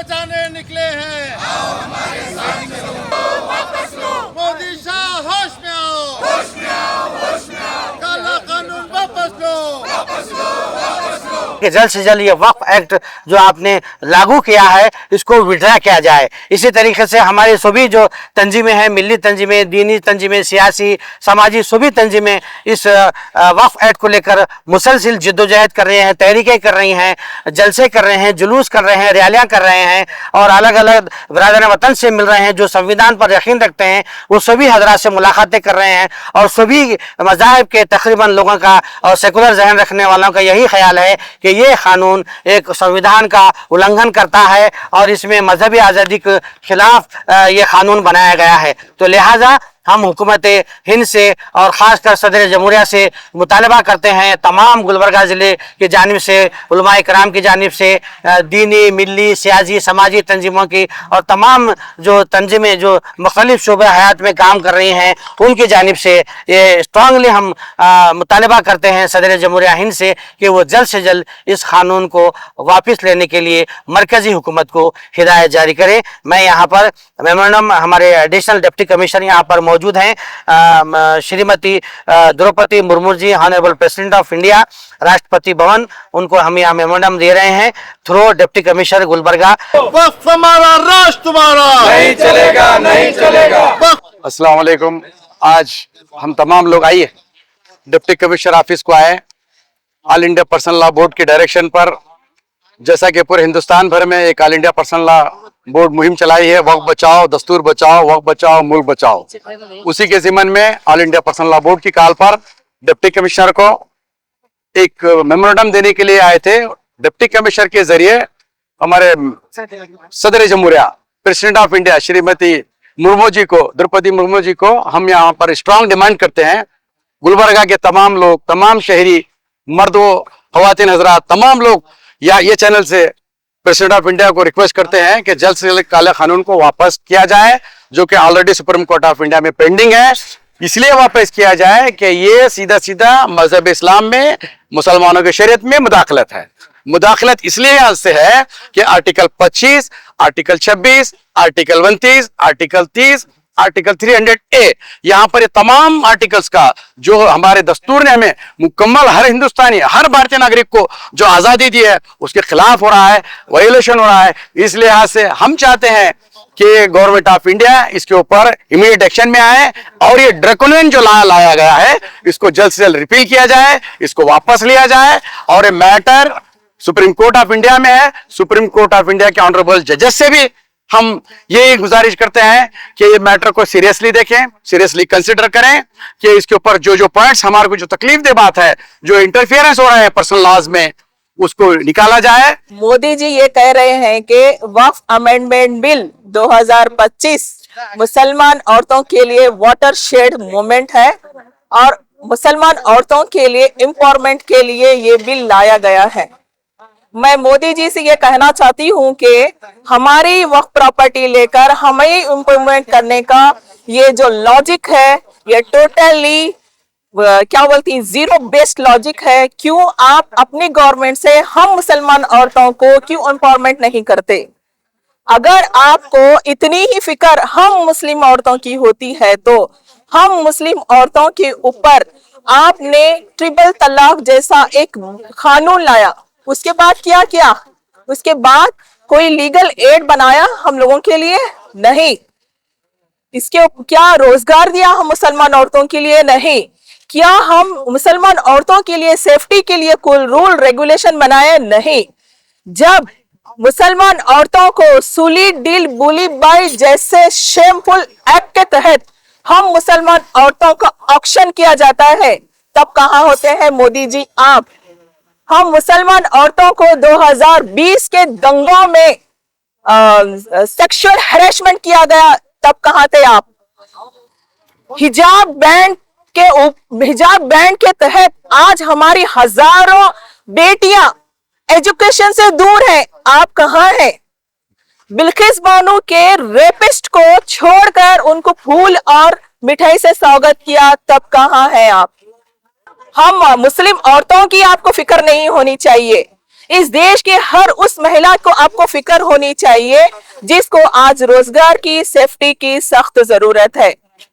बचाने निकले हैं। आओ हमारे साथ चलो, वापस लो। मोदी शाह होश में आओ, होश में आओ, होश में आओ। काला कानून वापस लो, वापस लो, वापस लो। कि जल्द से जल्द ये वक्फ एक्ट जो आपने लागू किया है इसको विड्रा किया जाए। इसी तरीके से हमारे सभी जो तंजीमें हैं, मिली तंजीमें, दीनी तंजीमें, सियासी समाजी सभी तंजीमें इस वक्फ एक्ट को लेकर मुसलसिल जिद्दोजहद कर रहे हैं, तहरीकें कर रही हैं, जलसे कर रहे हैं, जुलूस कर रहे हैं, रैलियां कर रहे हैं और अलग अलग बिरादर वतन से मिल रहे हैं जो संविधान पर यकीन रखते हैं। वो सभी हजरात से मुलाकातें कर रहे हैं और सभी मज़ाहिब के तकरीबन लोगों का और सेकुलर जहन रखने वालों का यही ख्याल है कि ये कानून एक संविधान का उल्लंघन करता है और इसमें मजहबी आज़ादी के खिलाफ ये कानून बनाया गया है। तो लिहाजा हम हुकूमत हिंद से और ख़ासकर सदर जमहूरिया से मुतालबा करते हैं, तमाम गुलबर्गा ज़िले की जानिब से, उलमा इकराम की जानिब से, दीनी, मिली, सियासी, समाजी तंजीमों की और तमाम जो तंजीमें जो मुख्तलिफ शोबे हयात में काम कर रही हैं उनकी जानिब से ये स्ट्रांगली हम मुतालबा करते हैं सदर जमहूरिया हिंद से कि वो जल्द से जल्द इस कानून को वापस लेने के लिए मरकज़ी हुकूमत को हिदायत जारी करे। मैं यहाँ पर मेमोरेंडम हमारे एडिशनल डिप्टी कमिश्नर यहाँ पर मौजूद हैं, Shrimati Draupadi Murmu ji, honourable president of India, Rashtrapati Bhavan, उनको हम यहाँ मेमोरेंडम दे रहे हैं थ्रू डिप्टी कमिश्नर गुलबर्गा। वक्फ हमारा, राष्ट्र तुम्हारा, नहीं चलेगा, नहीं चलेगा। अस्सलाम वालेकुम। आज हम तमाम लोग आइए डिप्टी कमिश्नर ऑफिस को आए all India personal law board के डायरेक्शन पर। जैसा कि पूरे हिंदुस्तान भर में एक all India personal law board मुहिम चलाई है, वक्फ बचाओ, दस्तूर बचाओ, वक्फ बचाओ, मुल्क बचाओ। उसी के जिम्मन में all India personal law board की कॉल पर डिप्टी कमिश्नर को एक मेमोरेंडम देने के लिए आए थे। डिप्टी कमिश्नर के जरिए हमारे सदर जमहूरिया president of India Shrimati Murmu ji को, द्रौपदी मुर्मू जी को हम यहाँ पर स्ट्रांग डिमांड करते हैं। गुलबर्गा के तमाम लोग, तमाम शहरी मर्दों, खवातीन हजरात, तमाम लोग या ये चैनल से प्रेसिडेंट ऑफ इंडिया को रिक्वेस्ट करते हैं कि जल्द से जल्द काला कानून को वापस किया जाए, जो कि already supreme court of India में पेंडिंग है। इसलिए वापस किया जाए कि ये सीधा सीधा मजहब इस्लाम में, मुसलमानों की शरीयत में मुदाखलत है। मुदाखलत इसलिए यहां से है कि article 25, article 26, article 29, article 30, article 300A, यहाँ पर ये तमाम आर्टिकल्स का जो हमारे दस्तूर ने हमें मुकम्मल हर हिंदुस्तानी, हर भारतीय नागरिक को जो आजादी दी है उसके खिलाफ हो रहा है, वायोलेशन हो रहा है। इस लिहाज से हम चाहते हैं कि गवर्नमेंट ऑफ इंडिया इसके ऊपर इमीडिएट एक्शन में आए और ये ड्रैकोनियन जो लाया गया है इसको जल्द से जल्द रिपील किया जाए, इसको वापस लिया जाए। और ये matter supreme court of India में है। सुप्रीम कोर्ट ऑफ इंडिया के ऑनरेबल जजेस से भी हम ये गुजारिश करते हैं कि ये मैटर को सीरियसली देखें, सीरियसली कंसिडर करें कि इसके ऊपर जो जो पॉइंट्स हमारे को जो तकलीफ दे बात है, जो इंटरफियरेंस हो रहा है पर्सनल लॉज में, उसको निकाला जाए। मोदी जी ये कह रहे हैं कि वक्फ अमेंडमेंट बिल 2025 मुसलमान औरतों के लिए वाटर शेड मूवमेंट है और मुसलमान औरतों के लिए एम्पावरमेंट के लिए ये बिल लाया गया है। मैं मोदी जी से ये कहना चाहती हूँ कि हमारी वक्फ प्रॉपर्टी लेकर हमें इम्प्रूवमेंट करने का ये जो लॉजिक है ये टोटली क्या बोलती है, जीरो बेस्ड लॉजिक है। क्यों आप अपनी गवर्नमेंट से हम मुसलमान औरतों को क्यों एम्पावरमेंट नहीं करते? अगर आपको इतनी ही फिक्र हम मुस्लिम औरतों की होती है तो हम मुस्लिम औरतों के ऊपर आपने ट्रिपल तलाक जैसा एक कानून लाया, उसके बाद क्या किया? उसके बाद कोई लीगल एड बनाया हम लोगों के लिए? नहीं। इसके क्या रोजगार दिया हम मुसलमान औरतों के लिए? नहीं। क्या हम मुसलमान औरतों के लिए सेफ्टी के लिए कोई रूल रेगुलेशन बनाए? नहीं। जब मुसलमान औरतों को सूली डील बुली बाई जैसे शेमफुल एक्ट के तहत हम मुसलमान औरतों का ऑक्शन किया जाता है, तब कहाँ होते हैं मोदी जी आप? हम मुसलमान औरतों को 2020 के दंगों में सेक्सुअल हैरेसमेंट किया गया, तब कहाँ थे आप? हिजाब बैंड के तहत आज हमारी हजारों बेटियां एजुकेशन से दूर हैं, आप कहाँ हैं? बिल्किस बानो के रेपिस्ट को छोड़कर उनको फूल और मिठाई से स्वागत किया, तब कहाँ हैं आप? हम मुस्लिम औरतों की आपको फिक्र नहीं होनी चाहिए। इस देश के हर उस महिला को आपको फिक्र होनी चाहिए जिसको आज रोजगार की, सेफ्टी की सख्त जरूरत है।